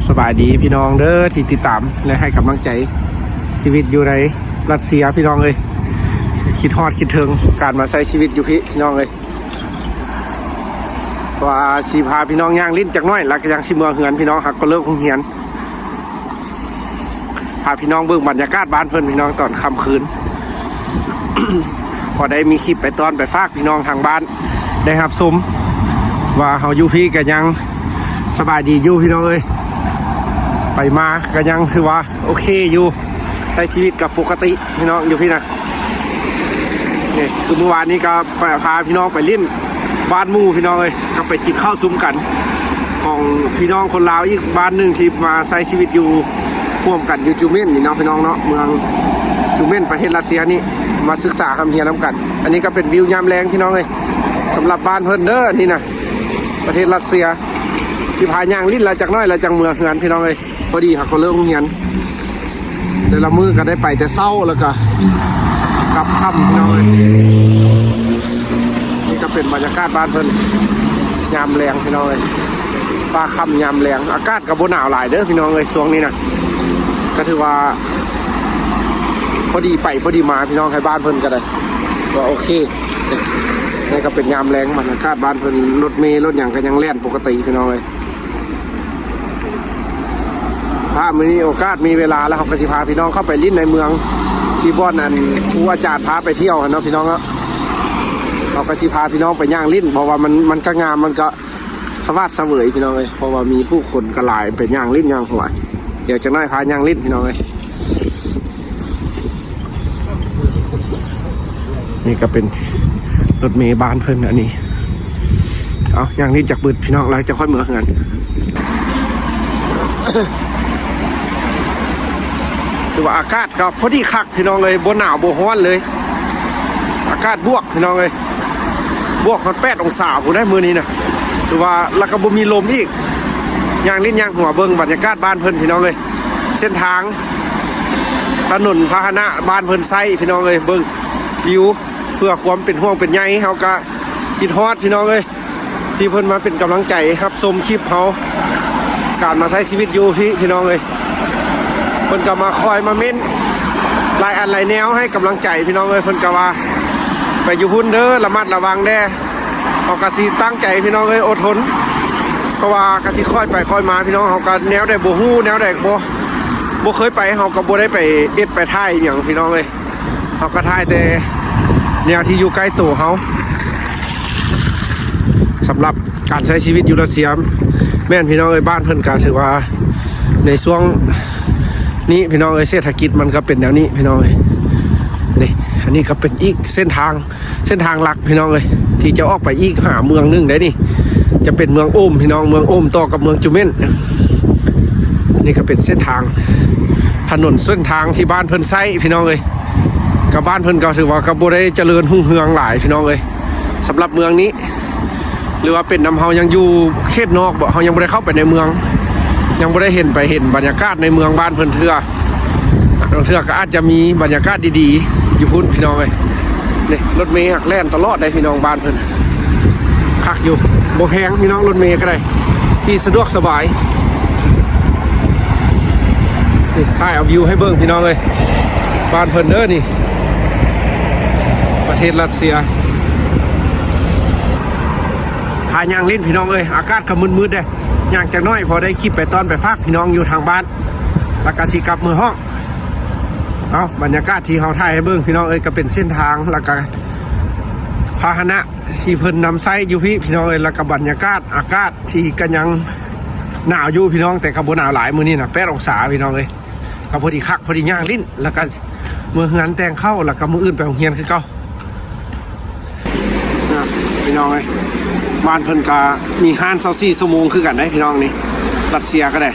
สบายดีพี่น้องเด้อที่ติดตามและให้กำลังใจชีวิตอยู่ในรัสเซียพี่น้องเลยคิดฮอดคิดถึงการมาใช้ชีวิตอยู่พี่น้องเลยว่าชีพาพี่น้องย่างลิ้นจากน้อยแล้วก็ยังชิเมืองเหือนพี่น้องหักก็เลิกคงเหียนพาพี่น้องเบิ่งบรรยากาศบ้านเพิ่นพี่น้องตอนค่ำคืน พอได้มีคลิปไปตอนไปฝากพี่น้องทางบ้านได้รับชมว่าเฮาอยู่พี่ก็ยังสบายดีอยู่พี่น้องเอ้ยไปมาก็ยังคือว่าโอเคอยู่ใช้ชีวิตกับปกติพี่น้องอยู่พี่นะนี่คือเมื่อวานนี้ก็พาพี่น้องไปเล่นบ้านหมู่พี่น้องเอ้ยก็ไปกินข้าวซุ้มกันของพี่น้องคนลาวอีกบ้านหนึ่งที่มาใช้ชีวิตอยู่ร่วมกันอยู่จูเม่นนี่เนาะพี่น้องเนาะเมืองจูเม่นประเทศรัสเซียนี่มาศึกษาคำเฮียนน้ำกันอันนี้ก็เป็นวิวยามแรงพี่น้องเลยสำหรับบ้านเพิ่นเด้อนี่นะประเทศรัสเซียสิพาย่างลิ้นละจากน้อยละจากเมืองเฮือนพี่น้องเลยพอดีค่ะเขาเริ่มเฮียนแต่ละมือก็ได้ไปแต่เศร้าแล้วก็กลับค่ำพี่น้องเลยนี่ก็เป็นบรรยากาศบ้านเพิ่นยามแรงพี่น้องเลยฟ้าค่ำยามแรงอากาศกับบนหนาวหลายเด้อพี่น้องเลยช่วงนี้นะก็ถือว่าพอดีไปพอดีมาพี่น้องให้บ้านเพิ่นก็ได้ก็โอเคนี่ก็เป็นยามแรงบรรยากาศบ้านเพิ่นรถเมล์รถอย่างก็ยังแล่นปกติพี่น้องเลยถ้ามีโอกาสมีเวลาแล้วเขาก็จะพาพี่น้องเข้าไปลิ้นในเมืองที่บ้านนั้นผู้อาจารย์พาไปเที่ยวกันเนาะพี่น้องเนาะเขาก็จะพาพี่น้องไปย่างลิ้นเพราะว่ามันก็งามมันก็สวัสดิ์เสวยพี่น้องเลยเพราะว่ามีผู้คนกระหลายไปย่างลิ้นย่างหัวเดี๋ยวจะน้อยพาย่างลิ้นพี่น้องเลยนี่ก็เป็นรถเมล์บ้านเพิ่นอันนี้เอาย่างลิ้นจากบึดพี่น้องแล้วจะค่อยเมืองกันถือว่าอากาศก็พอดีคักพี่น้องเลยบนหนาวบนร้อนเลยอากาศบวกพี่น้องเลยบวกเขา8 องศาผมได้มือนี้นะถือว่าแล้วก็บ่มีลมอีกย่างลิ้นย่างหัวเบิ้งบรรยากาศบ้านเพิ่นพี่น้องเลยเส้นทางถนนพาหนะบ้านเพิ่นไซพี่น้องเลยเบิ้งวิวเพื่อความเป็นห่วงเป็นใยเขาก็คิดฮอดพี่น้องเลยที่เพิ่นมาเป็นกำลังใจครับชมคลิปเขาการมาใช้ชีวิตอยู่พี่น้องเลยเพิ่นก็มาคอยมาเม้นหลายอันหลายแนวให้กำลังใจพี่น้องเลยเพิ่นก็ว่าไปอยู่พุ่นเด้อระมัดระวังแน่เอากระสีตั้งใจพี่น้องเลยอดทนเพราะว่ากระสีค่อยไปค่อยมาพี่น้องเขาก็แนวได้บ่ฮู้แนวได้บ่เคยไปเขาก็บ่ได้ไปเอ็ดไปท่ายอย่างพี่น้องเลยเขาก็ท่ายแต่แนวที่อยู่ใกล้ตัวเขาสำหรับการใช้ชีวิตอยู่รัสเซียแม่นพี่น้องเอ้ยบ้านเพิ่นก็ถือว่าในช่วงนี้พี่น้องเอ้ยเศรษฐกิจมันก็เป็นแนวนี้พี่น้องเอ้ยนี่อันนี้ก็เป็นอีกเส้นทางหลักพี่น้องเอ้ยที่จะออกไปอีกหาเมืองนึงได้นี่จะเป็นเมืองโอมพี่น้องเมืองโอมต่อกับเมืองจูเม่นนี่ก็เป็นเส้นทางถนนเส้นทางที่บ้านเพิ่นไซพี่น้องเอ้ยกับบ้านเพิ่นก็ถือว่าก็บ่ได้เจริญรุ่งเรืองหลายพี่น้องเอ้ยสำหรับเมืองนี้หรือว่าเป็นน้ำเฮายังอยู่เขตนอกบ่เฮายังบ่ได้เข้าไปในเมืองยังไม่ได้เห็นบรรยากาศในเมืองบ้านเพิ่นเทื่อก็อาจจะมีบรรยากาศดีๆอยู่พุ่นพี่น้องเลยนี่รถเมล์หักแล่นตลอดได้พี่น้องบ้านเพิ่นคักอยู่บ่แพงพี่น้องรถเมล์ก็ได้ที่สะดวกสบายนี่ถ่ายเอาวิวให้เบิ่งพี่น้องเลยบ้านเพิ่นเด้อนี่ประเทศรัสเซียหาย่างลิ้นพี่น้องเอ้ยอากาศก็มืดๆเด้อย่างจากน้อยพอได้คลิปไปตอนไปฝากพี่น้องอยู่ทางบ้านแล้วก็สิกลับมือห้องเอาบรรยากาศที่เขาถ่ายให้เบิ่งพี่น้องเอ้ยก็เป็นเส้นทางแล้วก็พาหนะที่เพิ่นนำไซอยู่พี่น้องเอ้ยแล้วก็บรรยากาศอากาศที่ก็ยังหนาวอยู่พี่น้องแต่ก็บ่หนาวหลายมื้อนี้นะ8 องศาพี่น้องเอ้ยก็พอดีคักพอดีย่างลิ้นแล้วก็มื้องานแต่งเข้าแล้วก็มื้ออื่นไปโรงเรียนคือเก่าพี่น้องเอ้ยบ้านเพิ่นก็มีห้าน24 ชั่วโมงคือกันได้พี่น้องนี่รัสเซียก็ได้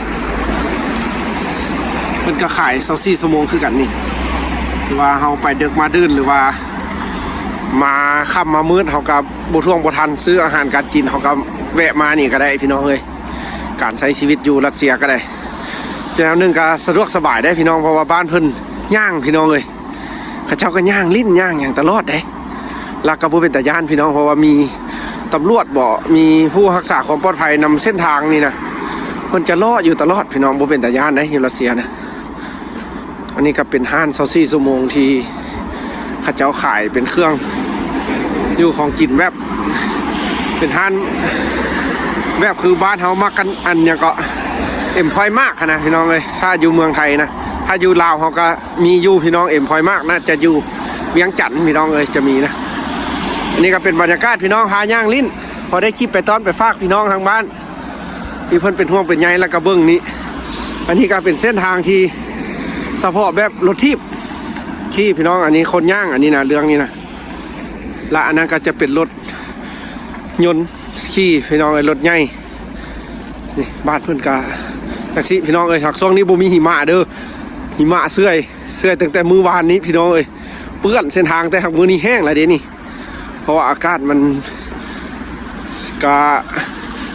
เพิ่นก็ขาย24 ชั่วโมงคือกันนี่หรือว่าเฮาไปดึกมาดื่นหรือว่ามาค่ำมามืดเฮาก็บ่ท่วงบ่ทันซื้ออาหารการกินเฮาก็แวะมานี่ก็ได้พี่น้องเอ้ยการใช้ชีวิตอยู่รัสเซียก็ได้แนวนึงก็สะดวกสบายได้พี่น้องเพราะว่าบ้านเพิ่นย่างพี่น้องเอ้ยเขาเจ้าก็ย่างลิ้นย่างอย่างตลอดเด้แล้วก็บ่เป็นตาย่านพี่น้องเพราะว่ามีตำรวจบอกมีผู้รักษาความปลอดภัยนำเส้นทางนี่นะ พิ่นจะล่ออยู่ตลอดพี่น้องบ่เป็นตาย่านนะอยู่รัสเซียนะอันนี้ก็เป็นห้าน24ชั่วโมงที่เขาเจ้าขายเป็นเครื่องอยู่ของกินแบบเป็นห้านแบบคือบ้านเฮามากันอันเนี่ยก็เอ็มพอยมากนะพี่น้องเลยถ้าอยู่เมืองไทยนะถ้าอยู่ลาวเขาก็มีอยู่พี่น้องเอ็มพอยมากนะจะอยู่เวียงจันทน์พี่น้องเลยจะมีนะอันนี้ก็เป็นบรรยากาศพี่น้องหาย่างลิ้นพอได้คลิปไปต้อนไปฝากพี่น้องทางบ้านที่เพิ่นเป็นห่วงเป็นใยแล้วก็เบิ้งนี้อันนี้ก็เป็นเส้นทางที่เฉพาะแบบรถทิพย์ที่พี่น้องอันนี้คนย่างอันนี้นะเรื่องนี้นะและอันนั้นก็จะเป็นรถยนต์ขี่พี่น้องเลยรถใหญ่นี่บ้านเพิ่นกาแท็กซี่พี่น้องเลยหักช่วงนี้บ่มีหิมะเด้อหิมะเสื่อยตั้งแต่มื้อวานนี้พี่น้องเลยเปื้อนเส้นทางแต่หักมื้อนี้แห้งแล้วเด้นี่เพราะว่าอากาศมันก็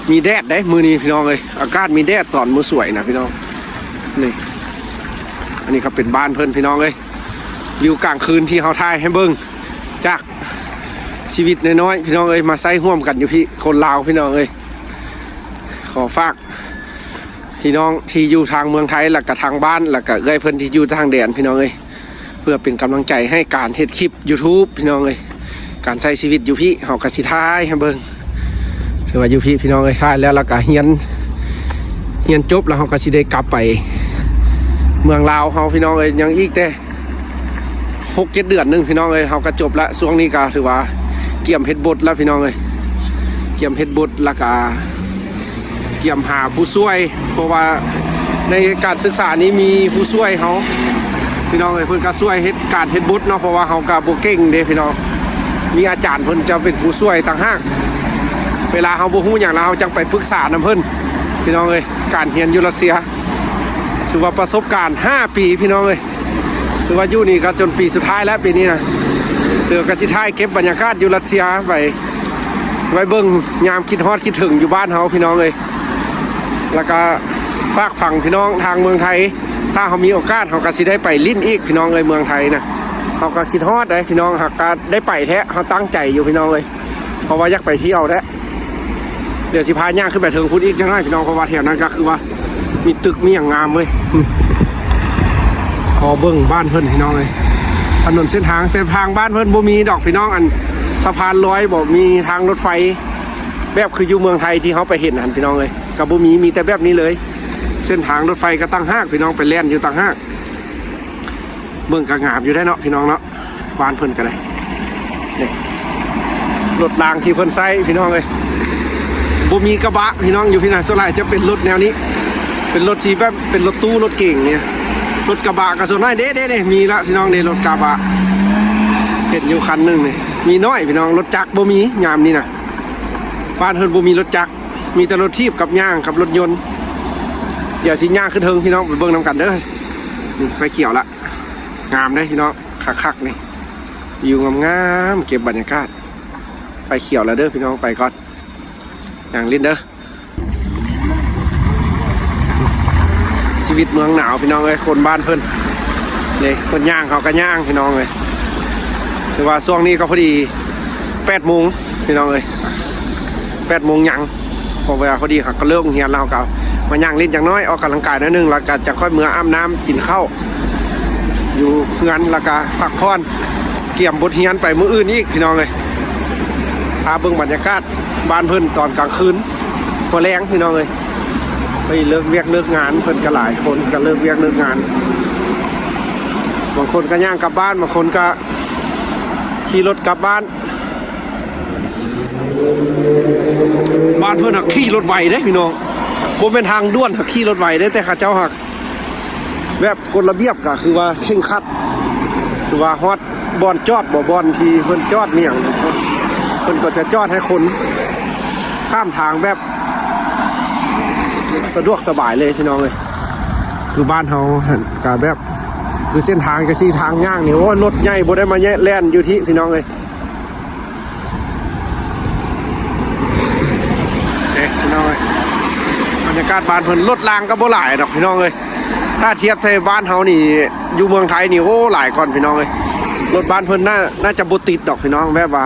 มีแดดได้มื้อนี้พี่น้องเลยอากาศมีแดดตอนมื้อสวยนะพี่น้องนี่อันนี้ก็เป็นบ้านเพิ่นพี่น้องเลยวิวกลางคืนที่เฮาถ่ายให้เบิ่งจากชีวิตน้อยๆพี่น้องเอ้ยมาใส่ร่วมกันอยู่พี่คนลาวพี่น้องเอ้ยขอฝากพี่น้องที่อยู่ทางเมืองไทยหลักกับทางบ้านหลักกับเอ้ยเพิ่นที่อยู่ทางแดนพี่น้องเอ้ยเพื่อเป็นกำลังใจให้การเฮ็ดคลิป YouTube พี่น้องเอ้ยการใช้ชีวิตอยู่พี่เฮากะสิท้ายให้เบิ่งถือว่าอยู่พี่น้องเอ้ยท้ายแล้วก็เฮียนจบแล้วเฮากะสิได้กลับไปเมืองลาวเฮาพี่น้องเอ้ยยังอีกแต่6-7 เดือนนึงพี่น้องเอ้ยเฮาก็จบละช่วงนี้ก็ถือว่าเกี่ยมเฮ็ดบทแล้วพี่น้องเอ้ยเกี่ยมเฮ็ดบทแล้วก็เกี่ยมหาผู้ช่วยเพราะว่าในการศึกษานี้มีผู้ช่วยเขาพี่น้องเอ้ยเพิ่นก็ช่วยเฮ็ดการเฮ็ดบทเนาะเพราะว่าเฮาก็บ่เก่งเด้พี่น้องมีอาจารย์เพิ่นจะเป็นผู้ช่วยต่างหากเวลาเฮาบ่ฮู้หยังแล้วเฮาจังไปปรึกษานำเพิ่นพี่น้องเอ้ยการเรียนอยู่รัสเซียถือว่าประสบการณ์5 ปีพี่น้องเอ้ยถือว่าอยู่นี่ก็จนปีสุดท้ายแล้วปีนี้นะเดี๋ยวก็สิท้ายเก็บบรรยากาศอยู่รัสเซียไว้เบิ่งยามคิดฮอดคิดถึงอยู่บ้านเฮาพี่น้องเลยแล้วก็ฝากฝั่งพี่น้องทางเมืองไทยถ้าเขามีโอกาสเขาก็สิได้ไปลิ้นอีกพี่น้องเลยเมืองไทยนะเขาก็คิดฮอดได้พี่น้องหากก็ได้ไปแท้เขาตั้งใจอยู่พี่น้องเลยเพราะว่าอยากไปเที่ยวแท้เดี๋ยวสิพาย่างขึ้นไปถึงพุทธอีกจังหน่อยพี่น้องเพราะว่าแถวนั้นก็คือว่ามีตึกมีอย่างงามเลยพอเบิ่งบ้านเพิ่นพี่น้องเลยถนนเส้นทางแต่ทางบ้านเพิ่นบ่มีดอกพี่น้องอันสะพานลอยบ่มีทางรถไฟแบบคืออยู่เมืองไทยที่เขาไปเห็นหันพี่น้องเลยกับบ่มีแต่แบบนี้เลยเส้นทางรถไฟก็ตั้งห้างพี่น้องไปแล่นอยู่ตั้งห้างเบิ่งก็งามอยู่ได้เนาะพี่น้องเนาะบ้านเพิ่นก็ได้นี่รถรางที่เพิ่นใช้พี่น้องเลยบ่มีกระบะพี่น้องอยู่พี่น่ะส่วนใหญ่จะเป็นรถแนวนี้เป็นรถที่แบบเป็นรถตู้รถเก่งเนี่ยรถกระบะก็ส่วนน้อยเด้มีละพี่น้องในรถกระบะเห็นอยู่คันนึงนี่มีน้อยพี่น้องรถจักรบ่มียามนี้นะบ้านเพิ่นบ่มีรถจักรมีแต่รถทีบกับย่างกับรถยนต์เดี๋ยวสิย่างขึ้นเทิงพี่น้องไปเบิ่งนำกันเด้อนี่ไฟเขียวละงามได้พี่น้องคักๆนี่อยู่งามๆเก็บบรรยากาศไฟเขียวแล้วเด้อพี่น้องไปก่อนอย่างลิ้นเด้อชีวิตเมืองหนาวพี่น้องเอ้ยคนบ้านเพิ่นเลยคนย่างเขาก็ย่างพี่น้องเลยแต่ว่าช่วงนี้ก็พอดี8 โมงพี่น้องเอ้ย8 โมงยังพอเวลาพอดีเขาก็เลิกเรียนแล้วเขามาย่างเล่นจังน้อยออกกำลังกายนิดนึงแล้วก็จะค่อยมื้ออาบน้ำกินข้าวอยู่งานแล้วก็พักผ่อนเกี่ยมบทเรียนไปมื้ออื่นอีกพี่น้องเลยพาเบิ่งบรรยากาศบ้านเพิ่นตอนกลางคืนพอแรงพี่น้องเลยไปเลิกเวียกเลิกงานเพิ่นก็หลายคนก็เลิกเวียกเลิกงานบางคนก็ย่างกลับบ้านบางคนก็ขี่รถกลับบ้านเพิ่นหักขี่รถไวเด้พี่น้องบ่เป็นทางด่วนหักขี่รถไวเด้แต่ข้าเจ้าหักแบบกฎระเบียบก็คือว่าเคร่งครัดคือว่าฮอดบอนจอดบ่บอนที่เพิ่นจอดเนี่ยเพิ่นก็จะจอดให้คนข้ามทางแบบสะดวกสบายเลยพี่น้องเลยคือบ้านเฮาก็แบบคือเส้นทางก็ทางย่างนี่โอ้รถใหญ่บ่ได้มาแล่นอยู่ที่พี่น้องเลยพี่น้องเลยบรรยากาศบ้านเพิ่นรถรางก็บ่หลายดอกพี่น้องเลยถ้าเทียบใส่บ้านเฮานี่อยู่เมืองไทยนี่โอ้หลายก่อนพี่น้องเลยรถบ้านเพิ่นน่าจะบ่ติดดอกพี่น้องแบบว่า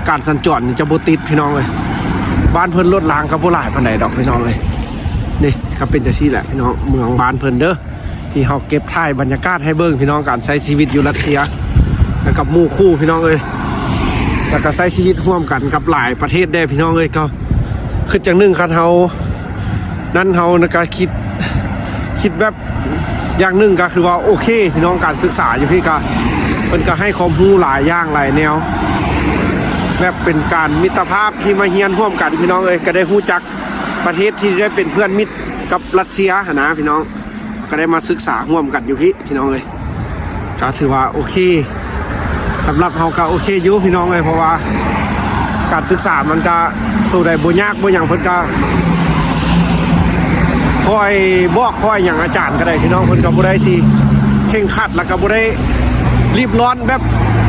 การสัญจรนี่จะบ่ติดพี่น้องเลยบ้านเพิ่นรถรางก็บ่หลายปานใดดอกพี่น้องเลยนี่ ก็เป็นจังซี่แหละพี่น้องเมืองบ้านเพิ่นเด้อที่เฮาเก็บถ่ายบรรยากาศให้เบิ่งพี่น้องการใช้ชีวิตอยู่รัสเซียแล้วกับหมู่คู่พี่น้องเอ้ยแล้วก็ใช้ชีวิตร่วมกันกับหลายประเทศได้พี่น้องเอ้ยก็คือจังนึงคันเฮานั้นเฮานะก็คิดแบบอย่างหนึ่งก็คือว่าโอเคพี่น้องการศึกษาอยู่พี่ก็มันก็ให้ความรู้หลายอย่างหลายแนวแบบเป็นการมิตรภาพที่มาเฮียนร่วมกันพี่น้องเอ้ยก็ได้รู้จักประเทศที่ได้เป็นเพื่อนมิตรกับรัสเซียนะพี่น้องก็ได้มาศึกษาร่วมกันอยู่พี่น้องเอ้ยก็ถือว่าโอเคสำหรับเฮาก็โอเคอยู่พี่น้องเอ้ยเพราะว่าการศึกษามันก็ตัวใดบ่ยากบ่หยังเพิ่นก็คอยบอกคอยอย่างอาจารย์ก็ได้พี่น้องเพิ่นก็บ่ได้สิเข่งขัดแล้วก็บ่ได้รีบร้อนแบบ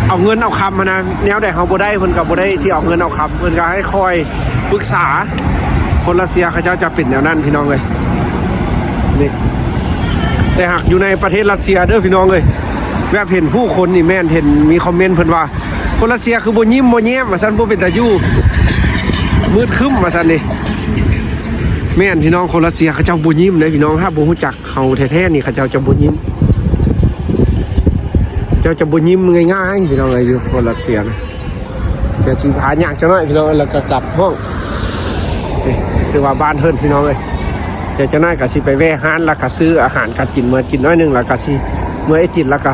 เอาเงินเอาคำนะแนวใดเฮาบ่ได้เพิ่นก็บ่ได้สิเอาเงินเอาคำเพิ่นก็ให้คอยปรึกษาคนรัสเซียเขาเจ้าจะเป็นแนวนั้นพี่น้องเลยนี่แต่หากอยู่ในประเทศรัสเซียเด้อพี่น้องเลยแบบเห็นผู้คนนี่แม่นเห็นมีคอมเมนต์เพิ่นว่าคนรัสเซียคือบ่ยิ้มบ่แย้มว่าซั่นบ่เป็นตาอยู่มืดครึ้มว่าซั่นนี่แม่นพี่น้องคนรัสเซียเขาเจ้าบ่ยิ้มเลยพี่น้องถ้าบ่รู้จักเขาแท้ๆนี่เขาเจ้าจะบ่ยิ้มเจ้าจะบ่ยิ้มง่ายๆพี่น้องเลยอยู่คนรัสเซียนะเดี๋ยวสิพายากจังหน่อยพี่น้องแล้วก็กลับห้องนี่คือว่าบ้านเพิ่นพี่น้องเลยเดี๋ยวจะน่าก็สิไปแวะร้านแล้วก็ซื้ออาหารการกินมื้อกินน้อยนึงแล้วก็สิมื้อไอ้จิตแล้วก็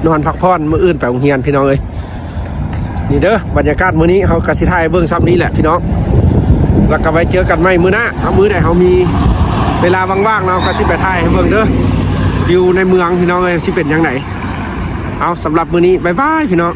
นอนพักผ่อนมื้ออื่นไปโรงเรียนพี่น้องเอ้ยนี่เด้อบรรยากาศมื้อนี้เฮาก็สิถ่ายเบิ่งซ้ำนี้แหละพี่น้องแล้วก็ไว้เจอกันใหม่มื้อหน้าเอามื้อใดเฮามีเวลาว่างๆเนาะก็สิไปถ่ายให้เบิ่งเด้ออยู่ในเมืองพี่น้องเอ้ยสิเป็นจังไดเอาสำหรับมื้อนี้บ๊ายบายพี่น้อง